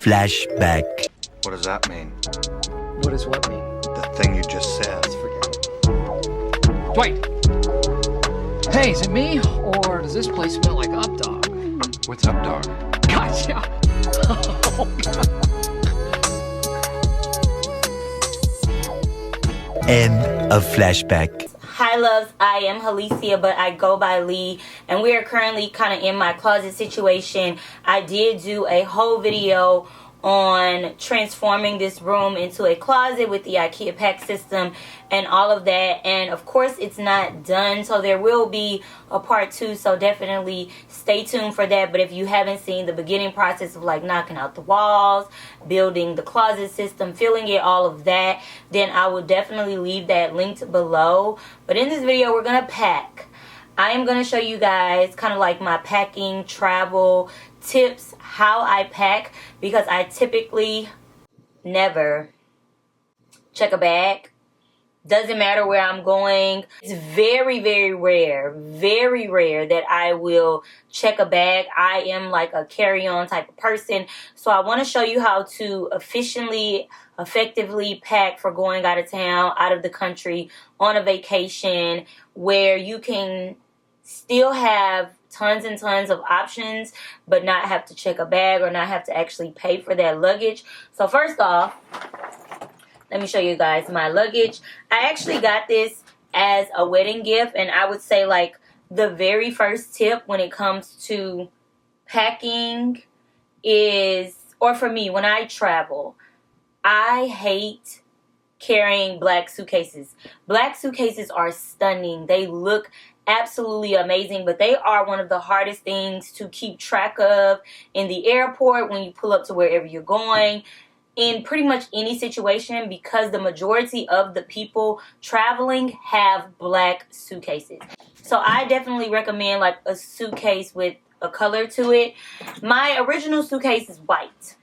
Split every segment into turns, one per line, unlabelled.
Flashback.
What does that mean?
What does what mean?
The thing you just said.
Let's forget it. Dwight! Hey, is it me? Or does this place smell like Up Dog?
What's up, dog?
Gotcha! Oh, God.
End of flashback.
Hi loves, I am Halicia, but I go by Lee, and we are currently kind of in my closet situation. I did do a whole video on transforming this room into a closet with the IKEA pack system and all of that, and of course it's not done, so there will be a part 2, so definitely stay tuned for that. But if you haven't seen the beginning process of like knocking out the walls, building the closet system, filling it, all of that, then I will definitely leave that linked below. But in this video we're gonna pack. I am going to show you guys kind of like my packing travel tips, how I pack, because I typically never check a bag. Doesn't matter where I'm going. It's very, very rare that I will check a bag. I am like a carry-on type of person. So I want to show you how to effectively pack for going out of town, out of the country, on a vacation, where you can still have tons and tons of options but not have to check a bag or not have to actually pay for that luggage. So first off, let me show you guys my luggage. I actually got this as a wedding gift, and I would say like the very first tip when it comes to packing is, or for me when I travel, I hate carrying black suitcases. Black suitcases are stunning. They look absolutely amazing, but they are one of the hardest things to keep track of in the airport, when you pull up to wherever you're going, in pretty much any situation, because the majority of the people traveling have black suitcases. So I definitely recommend like a suitcase with a color to it. My original suitcase is white,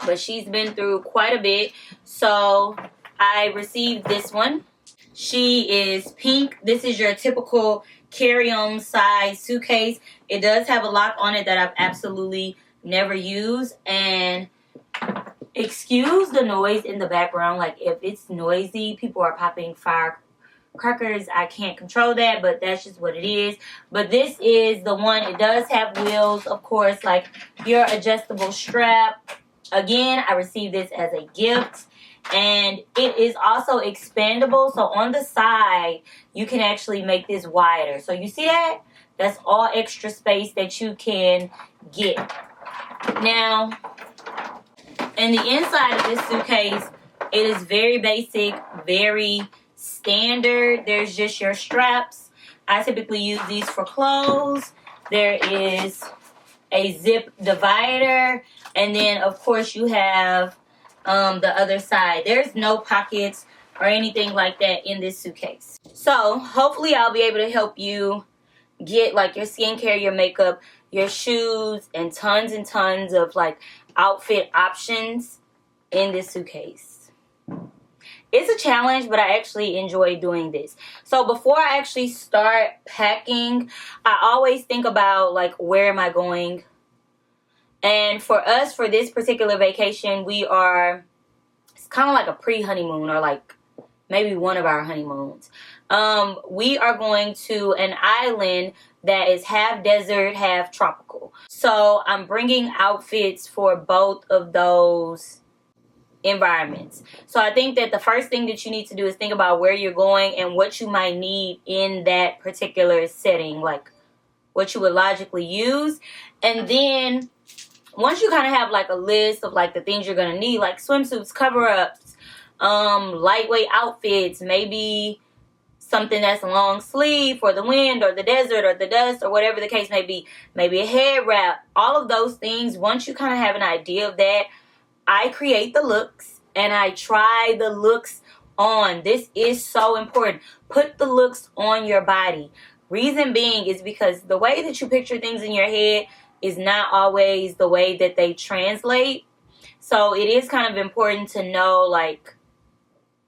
but she's been through quite a bit, so I received this one. She is pink. This is your typical carry-on size suitcase. It does have a lock on it that I've absolutely never used. And excuse the noise in the background. Like if it's noisy, people are popping firecrackers, I can't control that, but that's just what it is. But this is the one. It does have wheels, of course, like your adjustable strap. Again, I received this as a gift. And it is also expandable, so on the side you can actually make this wider. So you see that? That's all extra space that you can get. Now, in the inside of this suitcase, it is very basic, very standard. There's just your straps. I typically use these for clothes. There is a zip divider, and then of course you have the other side. There's no pockets or anything like that in this suitcase. So hopefully I'll be able to help you get like your skincare, your makeup, your shoes, and tons of like outfit options in this suitcase. It's a challenge, but I actually enjoy doing this. So before I actually start packing, I always think about like, where am I going? And for us, for this particular vacation, it's kind of like a pre-honeymoon, or like maybe one of our honeymoons. We are going to an island that is half desert, half tropical. So I'm bringing outfits for both of those environments. So I think that the first thing that you need to do is think about where you're going and what you might need in that particular setting, like what you would logically use. And then once you kind of have like a list of like the things you're going to need, like swimsuits, cover-ups, lightweight outfits, maybe something that's a long sleeve for the wind or the desert or the dust or whatever the case may be, maybe a head wrap, all of those things. Once you kind of have an idea of that, I create the looks and I try the looks on. This is so important. Put the looks on your body. Reason being is because the way that you picture things in your head is not always the way that they translate. So it is kind of important to know, like,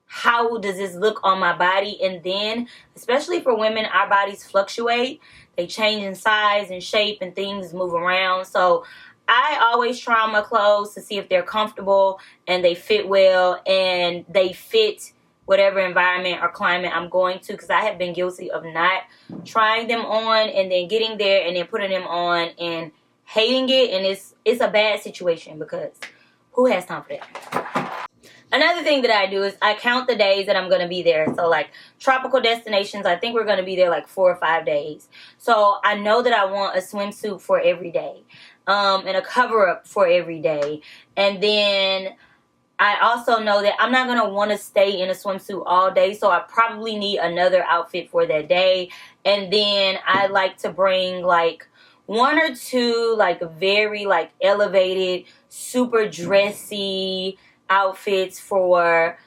how does this look on my body? And then, especially for women, our bodies fluctuate. They change in size and shape and things move around. So I always try on my clothes to see if they're comfortable and they fit well and they fit whatever environment or climate I'm going to, because I have been guilty of not trying them on and then getting there and then putting them on and hating it, and it's a bad situation because who has time for that? Another thing that I do is I count the days that I'm going to be there. So like tropical destinations, I think we're going to be there like 4 or 5 days. So I know that I want a swimsuit for every day, and a cover up for every day. And then I also know that I'm not going to want to stay in a swimsuit all day. So I probably need another outfit for that day. And then I like to bring like 1 or 2 like very like elevated, super dressy outfits for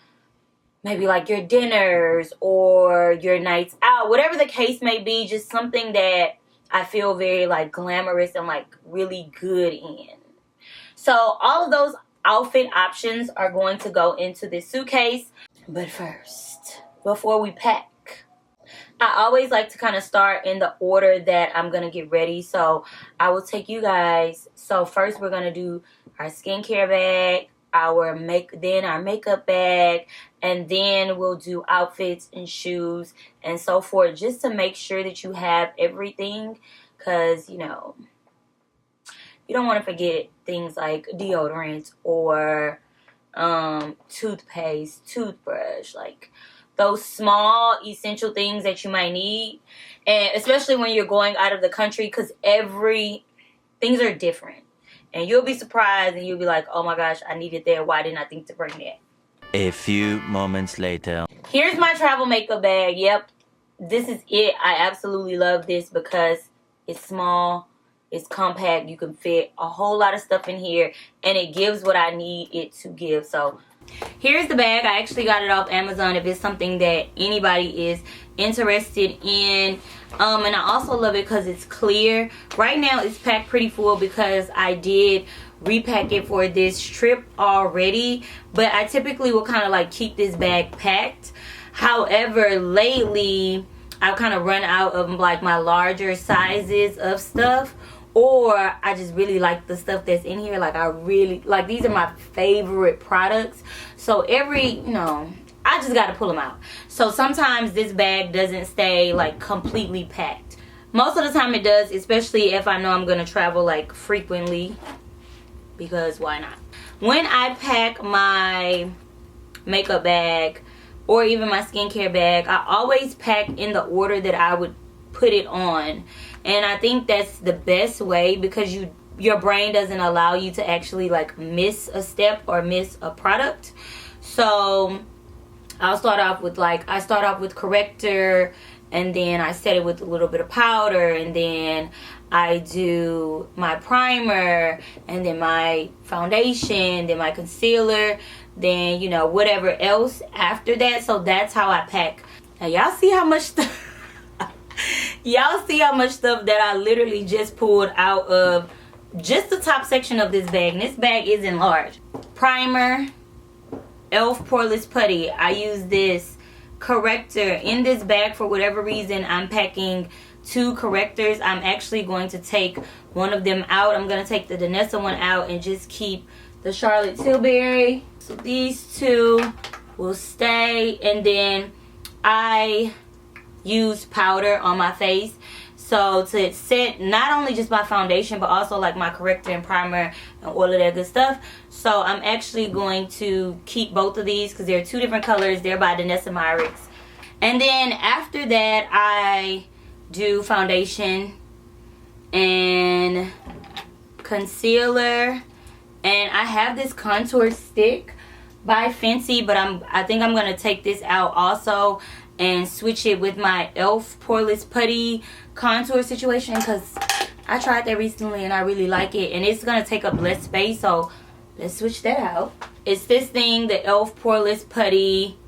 maybe like your dinners or your nights out, whatever the case may be. Just something that I feel very like glamorous and like really good in. So all of those outfit options are going to go into this suitcase. But first, before we pack, I always like to kind of start in the order that I'm going to get ready. So I will take you guys. So first we're going to do our skincare bag, our makeup bag, and then we'll do outfits and shoes and so forth, just to make sure that you have everything, because you know you don't want to forget things like deodorant or toothpaste, toothbrush, like those small essential things that you might need, and especially when you're going out of the country, because things are different. And you'll be surprised and you'll be like, oh my gosh, I need it there. Why didn't I think to bring that?
A few moments later.
Here's my travel makeup bag. Yep, this is it. I absolutely love this because it's small, it's compact. You can fit a whole lot of stuff in here and it gives what I need it to give. So here's the bag. I actually got it off Amazon if it's something that anybody is interested in. And I also love it because it's clear. Right now it's packed pretty full because I did repack it for this trip already, but I typically will kind of like keep this bag packed. However, lately I've kind of run out of like my larger sizes of stuff, or I just really like the stuff that's in here. Like I really like, these are my favorite products, so I just got to pull them out. So sometimes this bag doesn't stay like completely packed. Most of the time it does, especially if I know I'm going to travel like frequently, because why not? When I pack my makeup bag or even my skincare bag, I always pack in the order that I would put it on. And I think that's the best way, because your brain doesn't allow you to actually like miss a step or miss a product. So I start off with corrector, and then I set it with a little bit of powder, and then I do my primer, and then my foundation, then my concealer, then whatever else after that. So that's how I pack. Now y'all see how much stuff y'all see how much stuff that I literally just pulled out of just the top section of this bag. And this bag isn't large. Primer, e.l.f. poreless putty. I use this corrector in this bag. For whatever reason, I'm packing 2 correctors. I'm actually going to take one of them out. I'm going to take the Danessa one out and just keep the Charlotte Tilbury. So these 2 will stay. And then I use powder on my face, so to set not only just my foundation but also like my corrector and primer and all of that good stuff. So I'm actually going to keep both of these because they're 2 different colors. They're by Danessa Myricks. And then after that I do foundation and concealer, and I have this contour stick by Fenty, but I think I'm gonna take this out also and switch it with my e.l.f. poreless putty contour situation, because I tried that recently and I really like it, and it's gonna take up less space. So let's switch that out. It's this thing, the e.l.f. poreless putty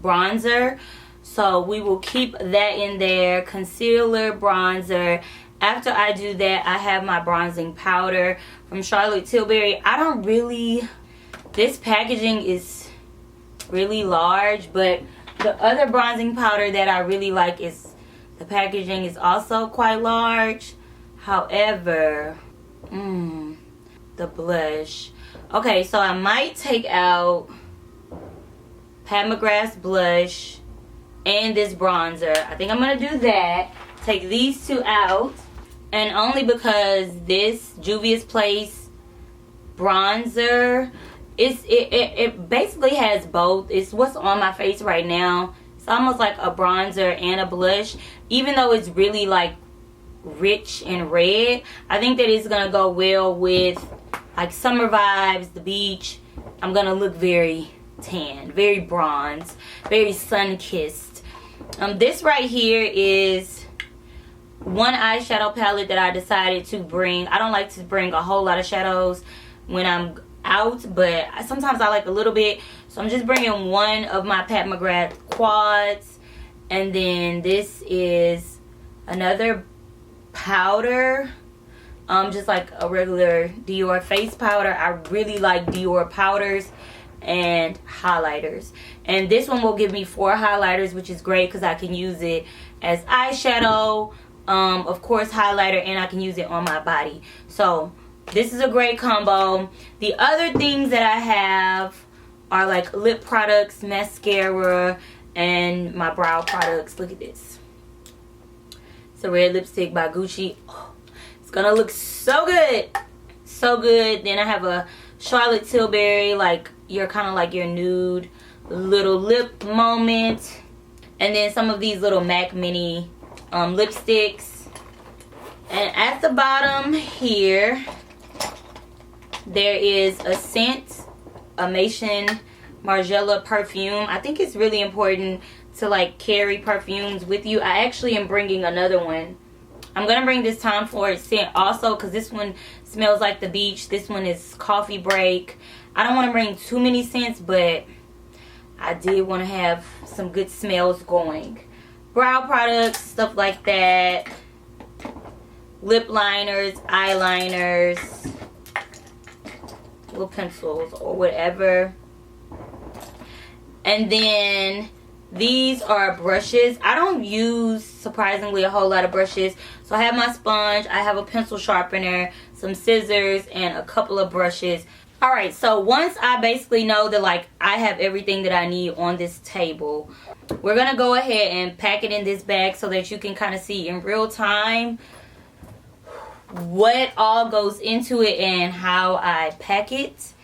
bronzer. So we will keep that in there. Concealer, bronzer. After I do that, I have my bronzing powder from Charlotte Tilbury. This packaging is really large, but the other bronzing powder that I really like is, the packaging is also quite large. However, the blush. Okay, so I might take out Pat McGrath's blush and this bronzer. I think I'm gonna do that. Take these two out, and only because this Juvia's Place bronzer, it basically has both. It's what's on my face right now. It's almost like a bronzer and a blush, even though it's really like rich and red. I think that it's gonna go well with like summer vibes, the beach. I'm gonna look very tan, very bronze, very sun-kissed. This right here is one eyeshadow palette that I decided to bring. I don't like to bring a whole lot of shadows when I'm out, but sometimes I like a little bit. So I'm just bringing one of my Pat McGrath quads, and then this is another powder, just like a regular Dior face powder. I really like Dior powders and highlighters, and this one will give me 4 highlighters, which is great because I can use it as eyeshadow, of course highlighter, and I can use it on my body. So this is a great combo. The other things that I have are like lip products, mascara, and my brow products. Look at this. It's a red lipstick by Gucci. Oh, it's gonna look so good, so good. Then I have a Charlotte Tilbury, like your kind of like your nude little lip moment, and then some of these little MAC mini lipsticks. And at the bottom here there is a scent, a Maison Margiela perfume. I think it's really important to like carry perfumes with you. I actually am bringing another one. I'm gonna bring this Tom Ford scent also because this one smells like the beach. This one is coffee break. I don't want to bring too many scents, but I did want to have some good smells going. Brow products, stuff like that. Lip liners, eyeliners, little pencils or whatever. And then these are brushes. I don't use, surprisingly, a whole lot of brushes. So I have my sponge, I have a pencil sharpener, some scissors, and a couple of brushes. Alright, so once I basically know that like I have everything that I need on this table, we're going to go ahead and pack it in this bag so that you can kind of see in real time what all goes into it and how I pack it.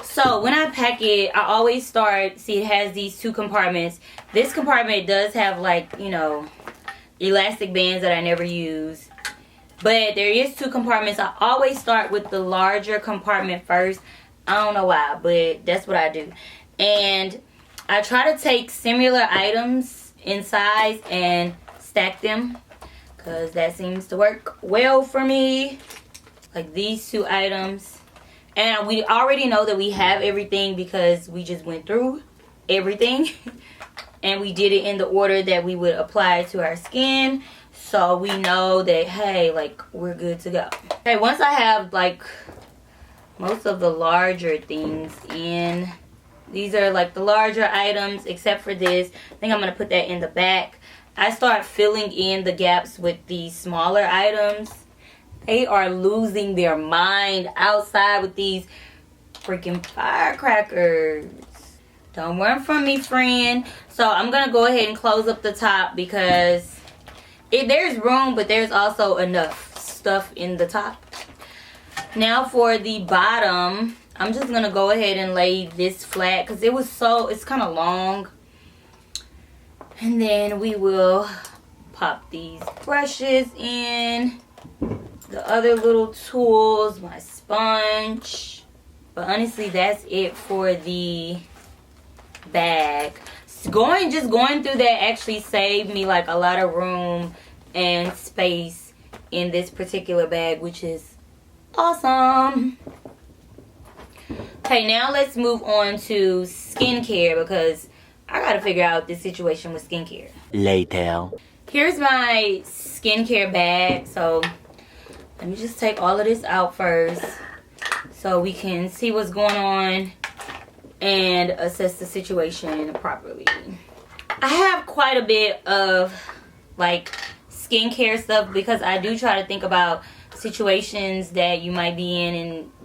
So when I pack it, I always start, see it has these 2 compartments. This compartment does have like, you know, elastic bands that I never use. But there is 2 compartments. I always start with the larger compartment first. I don't know why, but that's what I do. And I try to take similar items in size and stack them, because that seems to work well for me. Like these 2 items. And we already know that we have everything because we just went through everything. And we did it in the order that we would apply it to our skin. So we know that, hey, like, we're good to go. Okay, once I have, like, most of the larger things in. These are, like, the larger items, except for this. I think I'm going to put that in the back. I start filling in the gaps with these smaller items. They are losing their mind outside with these freaking firecrackers. Don't run from me, friend. So I'm going to go ahead and close up the top because there's room, but there's also enough stuff in the top. Now for the bottom, I'm just going to go ahead and lay this flat because it's kind of long. And then we will pop these brushes in. The other little tools, my sponge. But honestly, that's it for the bag. Just going through that actually saved me like a lot of room and space in this particular bag, which is awesome. Okay, now let's move on to skincare because I gotta figure out this situation with skincare.
Later.
Here's my skincare bag. So let me just take all of this out first so we can see what's going on and assess the situation properly. I have quite a bit of like skincare stuff because I do try to think about situations that you might be in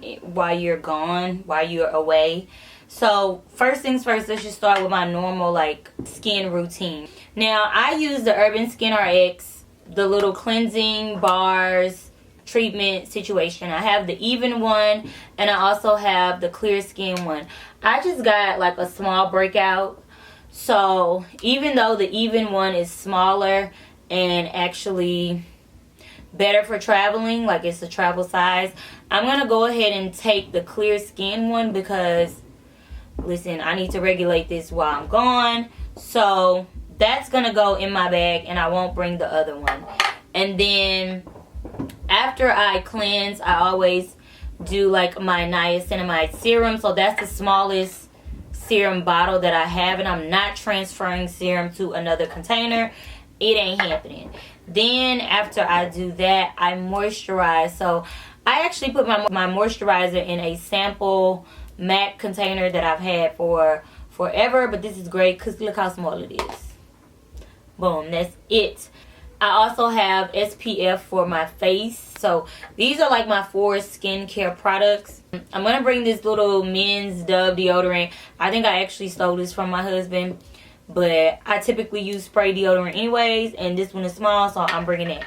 and while you're gone, while you're away. So first things first, let's just start with my normal like skin routine. Now I use the Urban Skin RX, the little cleansing bars treatment situation. I have the even one, and I also have the clear skin one. I just got like a small breakout, so even though the even one is smaller and actually better for traveling, like it's a travel size, I'm gonna go ahead and take the clear skin one because listen, I need to regulate this while I'm gone. So that's gonna go in my bag, and I won't bring the other one. And then after I cleanse, I always do like my niacinamide serum. So that's the smallest serum bottle that I have, and I'm not transferring serum to another container. It ain't happening. Then after I do that, I moisturize. So I actually put my moisturizer in a sample MAC container that I've had for forever, but this is great because look how small it is. Boom, that's it. I also have SPF for my face. So these are like my 4 skincare products. I'm going to bring this little men's Dove deodorant. I think I actually stole this from my husband, but I typically use spray deodorant anyways, and this one is small, so I'm bringing it.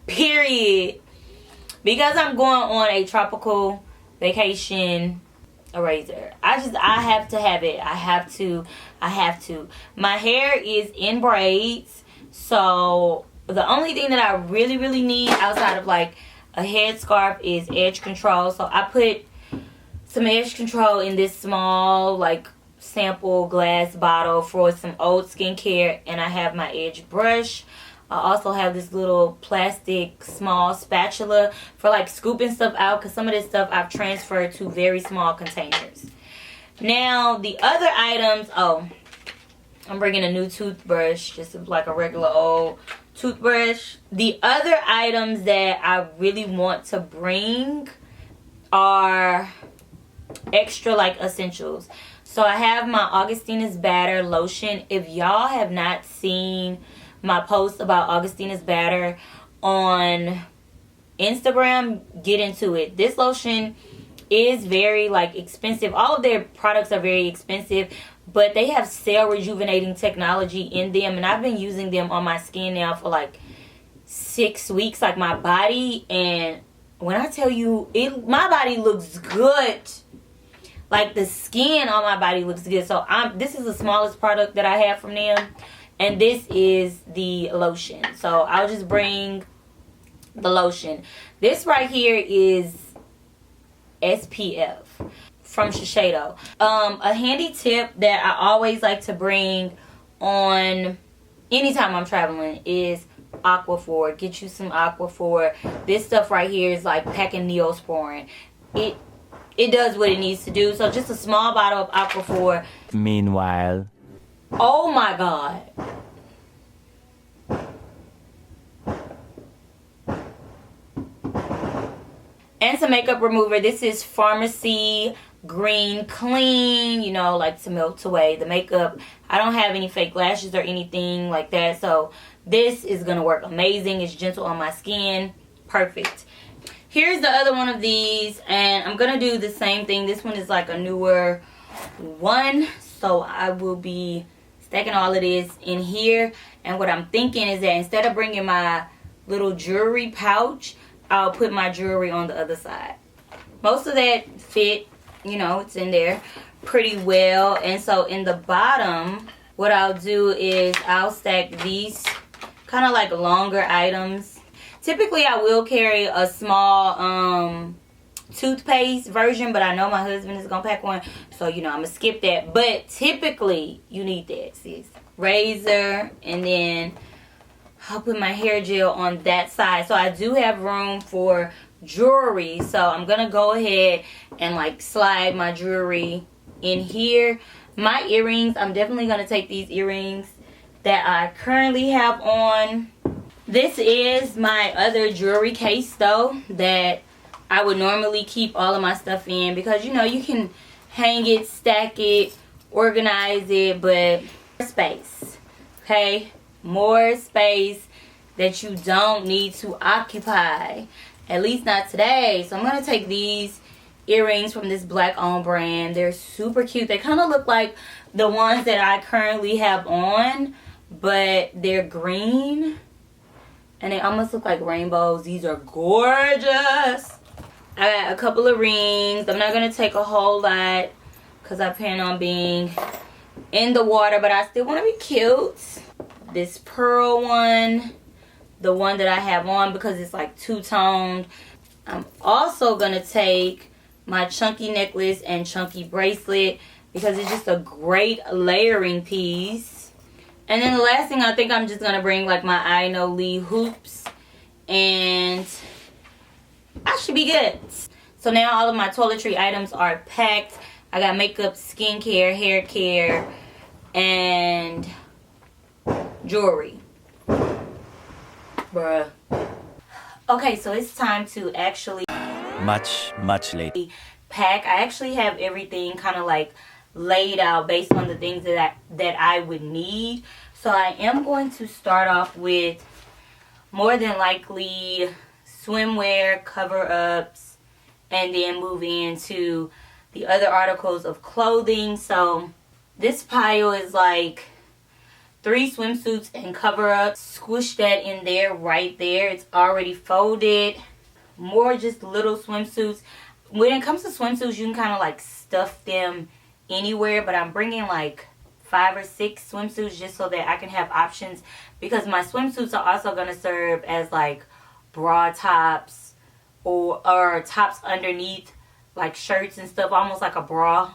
Period. Because I'm going on a tropical vacation eraser. I have to have it. I have to. My hair is in braids, so the only thing that I really need outside of like a headscarf is edge control. So I put some edge control in this small like sample glass bottle for some old skincare, and I have my edge brush. I also have this little plastic small spatula for like scooping stuff out, because some of this stuff I've transferred to very small containers. Now the other items, I'm bringing a new toothbrush, just like a regular old toothbrush. The other items that I really want to bring are extra like essentials. So I have my Augustina's Batter lotion. If y'all have not seen my post about Augustina's Batter on Instagram, get into it. This lotion is very like expensive. All of their products are very expensive, but they have cell rejuvenating technology in them, and I've been using them on my skin now for like 6 weeks, like my body. And when I tell you, my body looks good. Like the skin on my body looks good. So this is the smallest product that I have from them, and this is the lotion. So I'll just bring the lotion. This right here is SPF from Shiseido. A handy tip that I always like to bring on anytime I'm traveling is Aquaphor. Get you some Aquaphor. This stuff right here is like packing Neosporin. It does what it needs to do. So just a small bottle of Aquaphor.
Meanwhile.
Oh my God. And some makeup remover. This is Pharmacy Green Clean, you know, like to melt away the makeup. I don't have any fake lashes or anything like that, so this is gonna work amazing. It's gentle on my skin. Perfect. Here's the other one of these, and I'm gonna do the same thing. This one is like a newer one, so I will be stacking all of this in here. And what I'm thinking is that instead of bringing my little jewelry pouch, I'll put my jewelry on the other side. Most of that fit, you know, it's in there pretty well. And so in the bottom, what I'll do is I'll stack these kind of like longer items. Typically I will carry a small toothpaste version, but I know my husband is gonna pack one, so you know I'm gonna skip that. But typically you need that, sis. Razor, and then I'll put my hair gel on that side. So I do have room for jewelry, so I'm gonna go ahead and like slide my jewelry in here. My earrings, I'm definitely gonna take these earrings that I currently have on. This is my other jewelry case though, that I would normally keep all of my stuff in, because you know you can hang it, stack it, organize it, but space, okay? More space that you don't need to occupy. At least not today. So I'm going to take these earrings from this black owned brand. They're super cute. They kind of look like the ones that I currently have on, but they're green. And they almost look like rainbows. These are gorgeous. I got a couple of rings. I'm not going to take a whole lot because I plan on being in the water, but I still want to be cute. This pearl one, the one that I have on because it's like two-toned. I'm also going to take my chunky necklace and chunky bracelet because it's just a great layering piece. And then the last thing, I think I'm just going to bring like my iknowlee hoops, and I should be good. So now all of my toiletry items are packed. I got makeup, skincare, hair care, and jewelry. Bruh. Okay, so it's time to actually
Much later.
pack. I actually have everything kind of like laid out based on the things that I would need. So I am going to start off with more than likely swimwear, cover-ups, and then move into the other articles of clothing. So this pile is like 3 swimsuits and cover-ups. Squish that in there, right there. It's already folded. More just little swimsuits. When it comes to swimsuits, you can kind of like stuff them anywhere, but I'm bringing like 5 or 6 swimsuits just so that I can have options, because my swimsuits are also going to serve as like bra tops or tops underneath like shirts and stuff, almost like a bra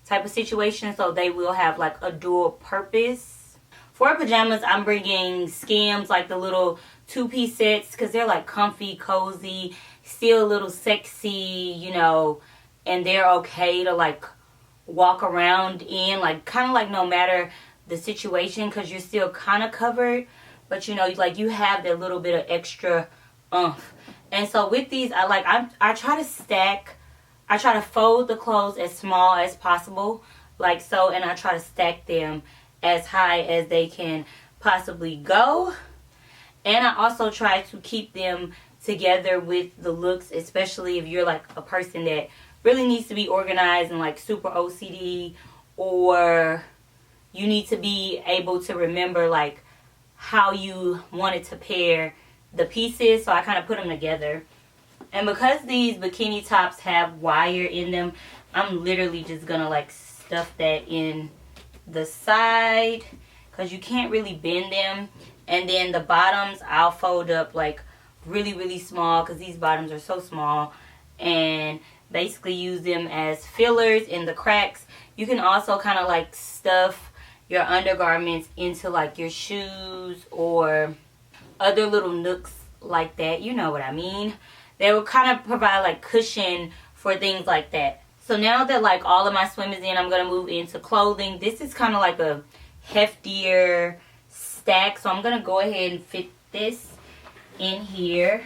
type of situation, so they will have like a dual purpose. For pajamas, I'm bringing Skims, like the little 2-piece sets, because they're like comfy, cozy, still a little sexy, you know, and they're okay to like walk around in, like kind of like no matter the situation, because you're still kind of covered, but you know, like you have that little bit of extra oomph. And so with these, I try to stack, I try to fold the clothes as small as possible, like so, and I try to stack them as high as they can possibly go. And I also try to keep them together with the looks, especially if you're like a person that really needs to be organized and like super OCD, or you need to be able to remember like how you wanted to pair the pieces. So I kind of put them together. And because these bikini tops have wire in them, I'm literally just gonna like stuff that in the side, because you can't really bend them. And then the bottoms I'll fold up like really small, because these bottoms are so small, and basically use them as fillers in the cracks. You can also kind of like stuff your undergarments into like your shoes or other little nooks like that, you know what I mean. They will kind of provide like cushion for things like that. So now that like all of my swim is in, I'm going to move into clothing. This is kind of like a heftier stack, so I'm going to go ahead and fit this in here.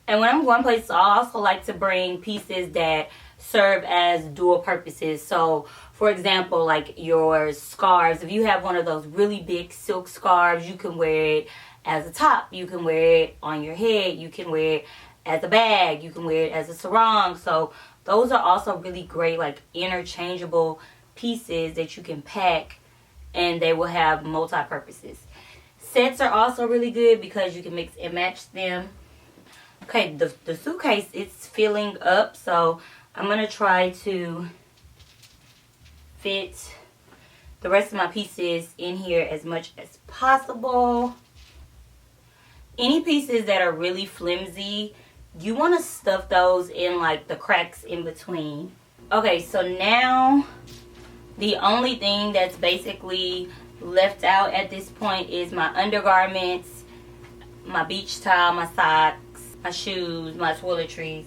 And when I'm going places, I also like to bring pieces that serve as dual purposes. So, for example, like your scarves. If you have one of those really big silk scarves, you can wear it as a top. You can wear it on your head. You can wear it as a bag. You can wear it as a sarong. So, those are also really great, like interchangeable pieces that you can pack, and they will have multi-purposes. Sets are also really good because you can mix and match them. Okay, the suitcase, it's filling up, so I'm going to try to fit the rest of my pieces in here as much as possible. Any pieces that are really flimsy, you want to stuff those in like the cracks in between. Okay, so now the only thing that's basically left out at this point is my undergarments, my beach towel, my socks, my shoes, my toiletries,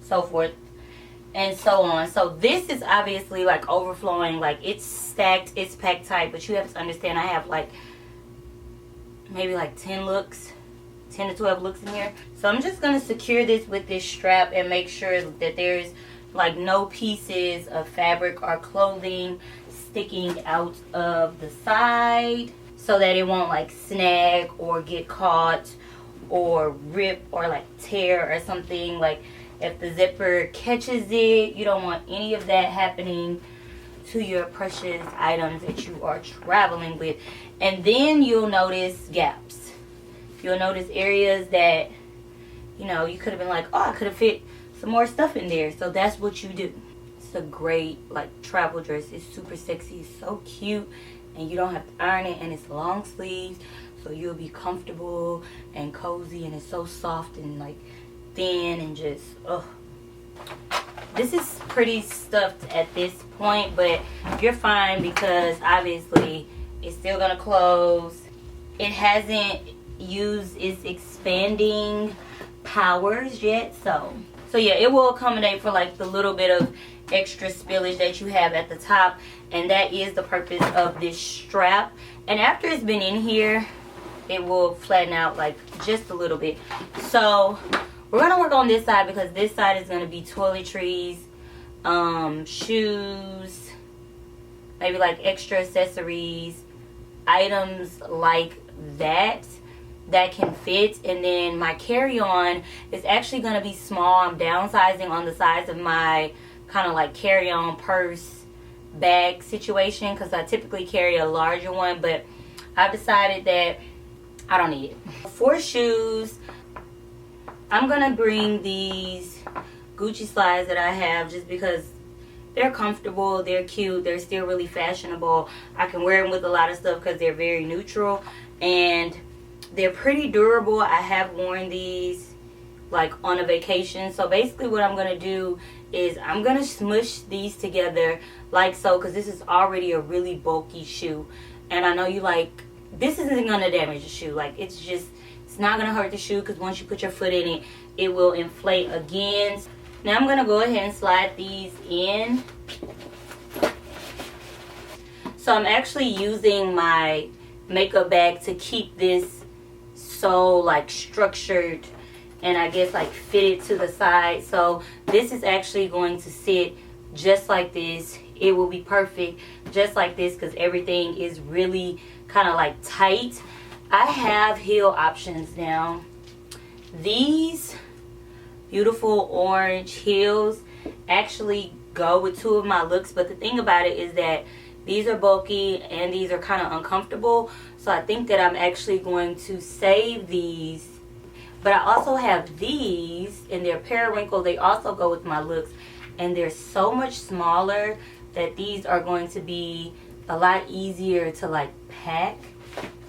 so forth and so on. So this is obviously like overflowing, like it's stacked, it's packed tight, but you have to understand I have like maybe like 10 to 12 looks in here. So I'm just going to secure this with this strap and make sure that there's like no pieces of fabric or clothing sticking out of the side, so that it won't like snag or get caught or rip or like tear or something. Like if the zipper catches it, you don't want any of that happening to your precious items that you are traveling with. And then you'll notice gaps. You'll notice areas that, you know, you could have been like, oh, I could have fit some more stuff in there. So that's what you do. It's a great like travel dress. It's super sexy. It's so cute, and you don't have to iron it, and it's long sleeves, so you'll be comfortable and cozy, and it's so soft and like thin and just this is pretty stuffed at this point, but you're fine because obviously it's still gonna close. It hasn't used its expanding powers yet, so yeah, it will accommodate for like the little bit of extra spillage that you have at the top, and that is the purpose of this strap. And after it's been in here, it will flatten out like just a little bit. So we're gonna work on this side because this side is gonna be toiletries, shoes, maybe like extra accessories, items like that can fit. And then my carry-on is actually going to be small. I'm downsizing on the size of my kind of like carry-on purse bag situation because I typically carry a larger one, but I've decided that I don't need it. For shoes, I'm going to bring these Gucci slides that I have just because they're comfortable, they're cute, they're still really fashionable. I can wear them with a lot of stuff because they're very neutral, and they're pretty durable. I have worn these like on a vacation. So basically what I'm going to do is I'm going to smush these together like so, because this is already a really bulky shoe. And I know you like, this isn't going to damage the shoe. Like it's not going to hurt the shoe because once you put your foot in it, it will inflate again. Now I'm going to go ahead and slide these in. So I'm actually using my makeup bag to keep this so like structured and I guess like fitted to the side. So this is actually going to sit just like this. It will be perfect just like this because everything is really kind of like tight. I have heel options now. These beautiful orange heels actually go with two of my looks, but the thing about it is that these are bulky and these are kind of uncomfortable. So I think that I'm actually going to save these. But I also have these, and they're periwinkle. They also go with my looks, and they're so much smaller that these are going to be a lot easier to like pack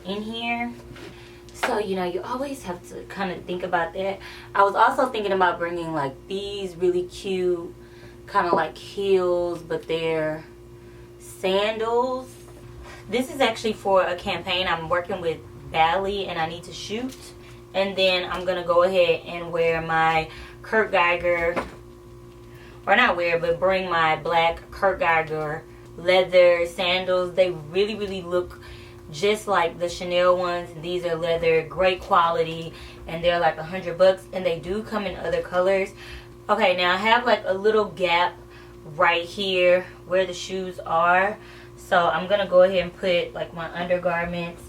in here. So, you know, you always have to kind of think about that. I was also thinking about bringing like these really cute kind of like heels, but they're sandals. This is actually for a campaign. I'm working with Bali and I need to shoot. And then I'm going to go ahead and wear my Kurt Geiger, or not wear, but bring my black Kurt Geiger leather sandals. They really, really look just like the Chanel ones. These are leather, great quality, and they're like $100, and they do come in other colors. Okay, now I have like a little gap right here where the shoes are. So I'm going to go ahead and put like my undergarments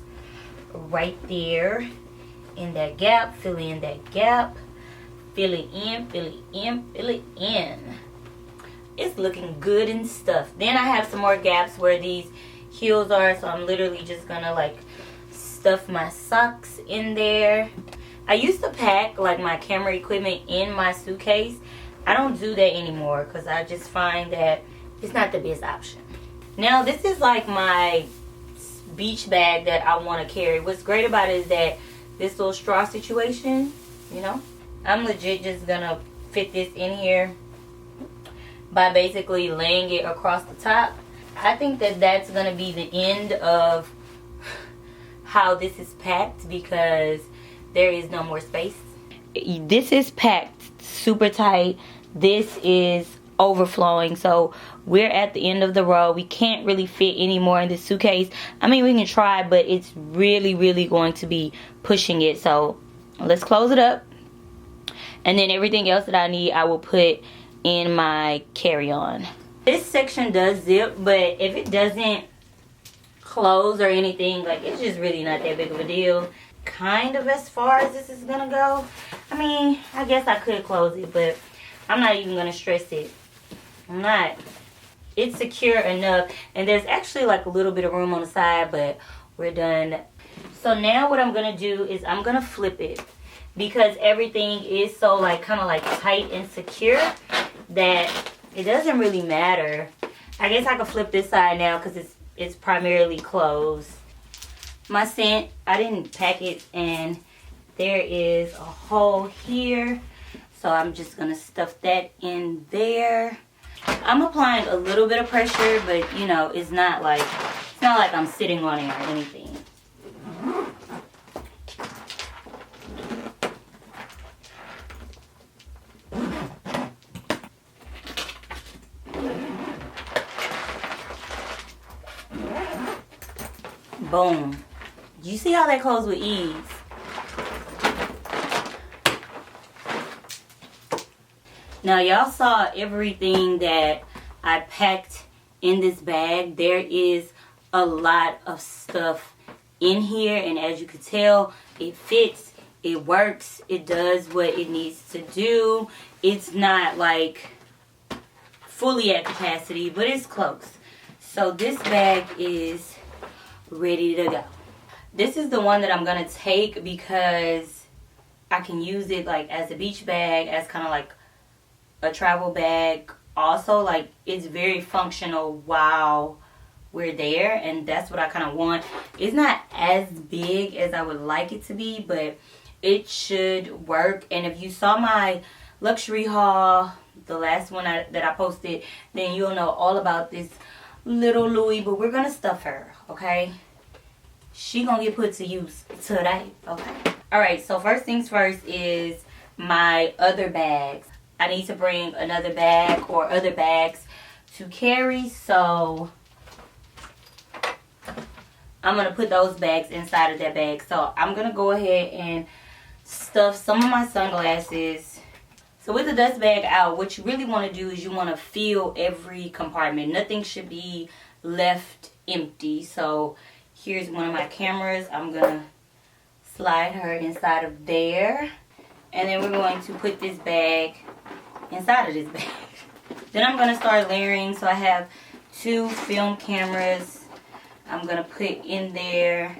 right there in that gap. Fill in that gap. Fill it in, fill it in, fill it in. It's looking good and stuff. Then I have some more gaps where these heels are, so I'm literally just gonna like stuff my socks in there. I used to pack like my camera equipment in my suitcase. I don't do that anymore because I just find that it's not the best option. Now this is like my beach bag that I want to carry. What's great about it is that this little straw situation, you know, I'm legit just gonna fit this in here by basically laying it across the top. I think that that's gonna be the end of how this is packed because there is no more space. This is packed super tight. This is overflowing, so we're at the end of the row. We can't really fit any more in this suitcase. I mean, we can try, but it's really, really going to be pushing it. So let's close it up, and then everything else that I need I will put in my carry-on. This section does zip, but if it doesn't close or anything, like, it's just really not that big of a deal. kind of as far as this is gonna go. I mean, I guess I could close it, but I'm not even gonna stress it. I'm not. It's secure enough, and there's actually like a little bit of room on the side, but we're done. So now what I'm gonna do is I'm gonna flip it, because everything is so like kind of like tight and secure that it doesn't really matter. I guess I could flip this side now because it's primarily closed. My scent, I didn't pack it, and there is a hole here, so I'm just gonna stuff that in there. I'm applying a little bit of pressure, but you know, it's not like I'm sitting on it or anything. Boom. You see how that closed with ease? Now y'all saw everything that I packed in this bag. There is a lot of stuff in here, and as you can tell, it fits, it works, it does what it needs to do. It's not like fully at capacity, but it's close. So this bag is ready to go. This is the one that I'm gonna take because I can use it like as a beach bag, as kind of like a travel bag. Also, like, it's very functional while we're there, and that's what I kind of want. It's not as big as I would like it to be, but it should work. And if you saw my luxury haul, the last one that I posted, then you'll know all about this little Louis. But we're gonna stuff her, okay? She gonna get put to use today, okay? All right, so first things first is my other bags. I need to bring another bag or other bags to carry, so I'm gonna put those bags inside of that bag. So I'm gonna go ahead and stuff some of my sunglasses. So with the dust bag out, what you really want to do is you want to fill every compartment. Nothing should be left empty. So here's one of my cameras. I'm gonna slide her inside of there, and then we're going to put this bag inside of this bag. Then I'm gonna start layering. So I have 2 film cameras. I'm gonna put in there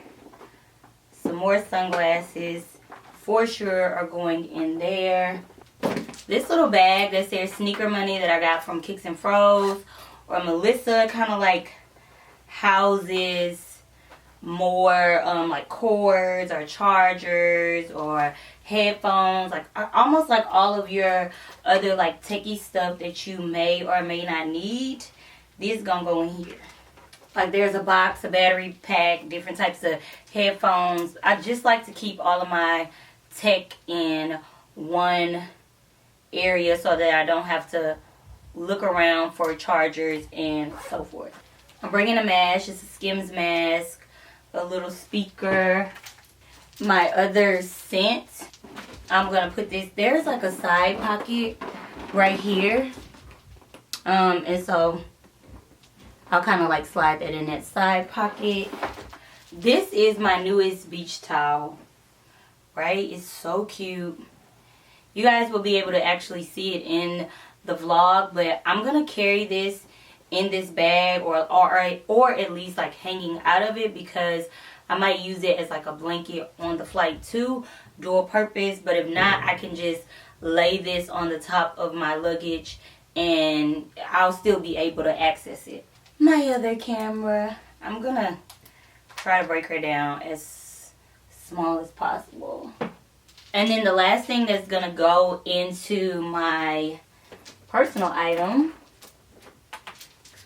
some more sunglasses. For sure are going in there. This little bag that says sneaker money that I got from Kicks and Froze or Melissa, kind of like houses more like cords or chargers or headphones, like almost like all of your other like techie stuff that you may or may not need. This is gonna go in here. Like there's a box, a battery pack, different types of headphones. I just like to keep all of my tech in one area so that I don't have to look around for chargers and so forth. I'm bringing a mask, just a Skims mask, a little speaker, my other scent. I'm gonna put this, there's like a side pocket right here, and so I'll kind of like slide that in that side pocket. This is my newest beach towel, right? It's so cute. You guys will be able to actually see it in the vlog, but I'm gonna carry this in this bag or at least like hanging out of it, because I might use it as like a blanket on the flight too, dual purpose. But if not, I can just lay this on the top of my luggage and I'll still be able to access it. My other camera, I'm gonna try to break her down as small as possible. And then the last thing that's gonna go into my personal item,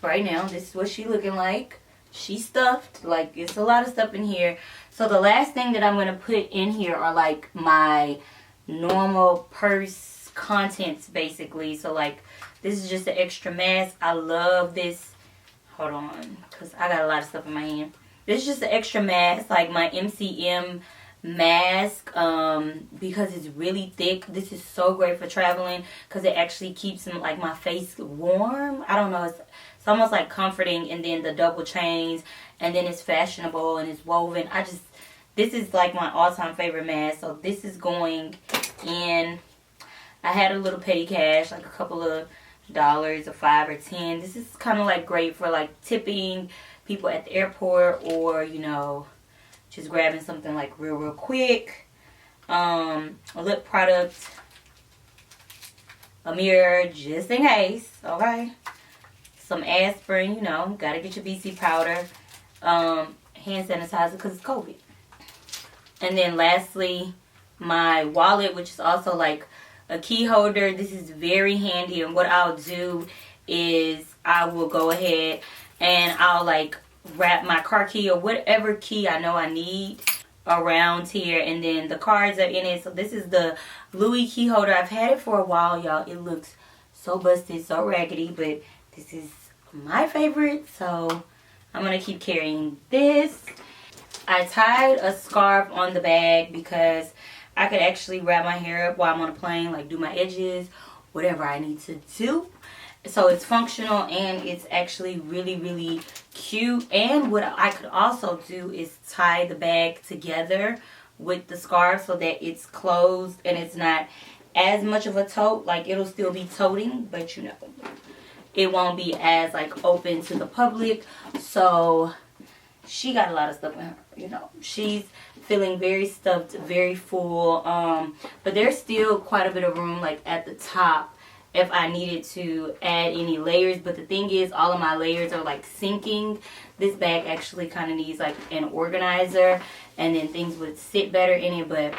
right now, this is what she looking like. She's stuffed, like it's a lot of stuff in here. So the last thing that I'm gonna put in here are like my normal purse contents basically. So like this is just an extra mask. I love this. Hold on, because I got a lot of stuff in my hand. This is just an extra mask, like my MCM mask, because it's really thick. This is so great for traveling because it actually keeps like my face warm. I don't know, it's almost like comforting. And then the double chains, and then it's fashionable and it's woven. This is like my all-time favorite mask. So this is going in. I had a little petty cash, like a couple of dollars, or $5 or $10. This is kind of like great for like tipping people at the airport, or you know, just grabbing something like real quick. A lip product, a mirror just in case, okay, some aspirin, you know, gotta get your BC powder, hand sanitizer because it's COVID. And then lastly, my wallet, which is also like a key holder. This is very handy, and what I'll do is I will go ahead and I'll like wrap my car key or whatever key I know I need around here, and then the cards are in it. So this is the Louis key holder. I've had it for a while, y'all. It looks so busted, so raggedy, but this is my favorite, so I'm gonna keep carrying this. I tied a scarf on the bag because I could actually wrap my hair up while I'm on a plane, like do my edges, whatever I need to do. So it's functional, and it's actually really cute. And what I could also do is tie the bag together with the scarf so that it's closed and it's not as much of a tote. Like, it'll still be toting, but you know, it won't be as like open to the public. So she got a lot of stuff in her, you know. She's feeling very stuffed, very full. But there's still quite a bit of room like at the top if I needed to add any layers. But the thing is, all of my layers are like sinking. This bag actually kind of needs like an organizer, and then things would sit better in it, but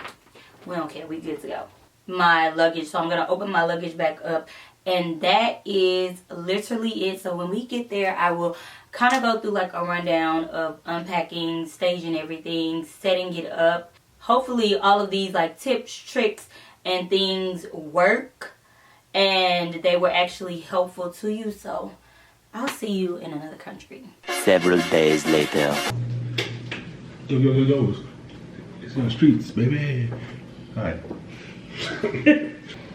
we don't care, we good to go. My luggage, so I'm gonna open my luggage back up, and that is literally it. So when we get there, I will kind of go through like a rundown of unpacking, staging everything, setting it up. Hopefully all of these like tips, tricks, and things work, and they were actually helpful to you. So I'll see you in another country.
Several days later.
Yo. It's in the streets, baby. Hi.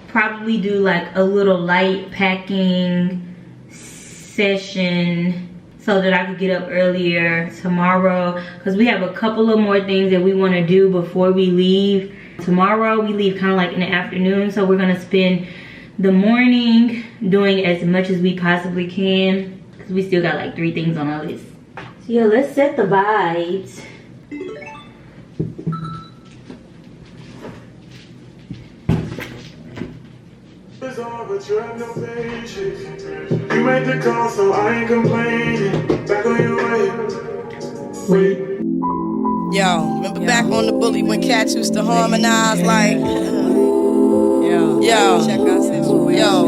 Probably do like a little light packing session so that I could get up earlier tomorrow, because we have a couple of more things that we want to do before we leave. Tomorrow we leave kind of like in the afternoon, so we're gonna spend the morning doing as much as we possibly can, because we still got like 3 things on our list. So yeah, let's set the vibes.
But you have no patience. You made the call, so I ain't complaining. Back on your way.
Yo, remember back on the bully when cats used to harmonize like yo,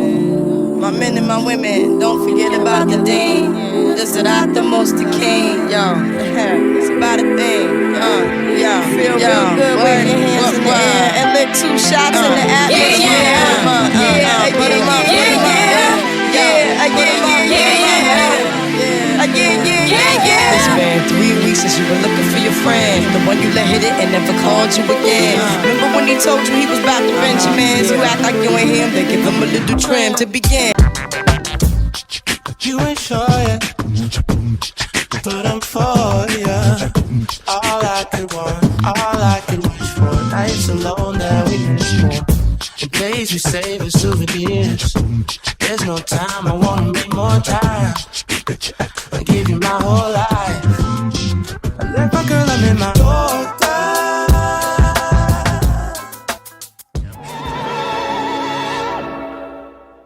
my men and my women, don't forget about the dean. This is not the most the king, yo. It's about a thing, feel real good with your hands in the air and lick 2 shots in the atmosphere. It's been 3 weeks since you were looking for your friend, the one you let hit it and never called you again. Remember when he told you he was about to Benjamins? You act like you ain't him, they give him a little trim to begin.
You ain't sure yet, but I'm for ya. All I could wish for. Nights alone that we miss more. The days we save as souvenirs. There's no time, I wanna make more time. I give you my whole life. I left my girl, I'm in my door.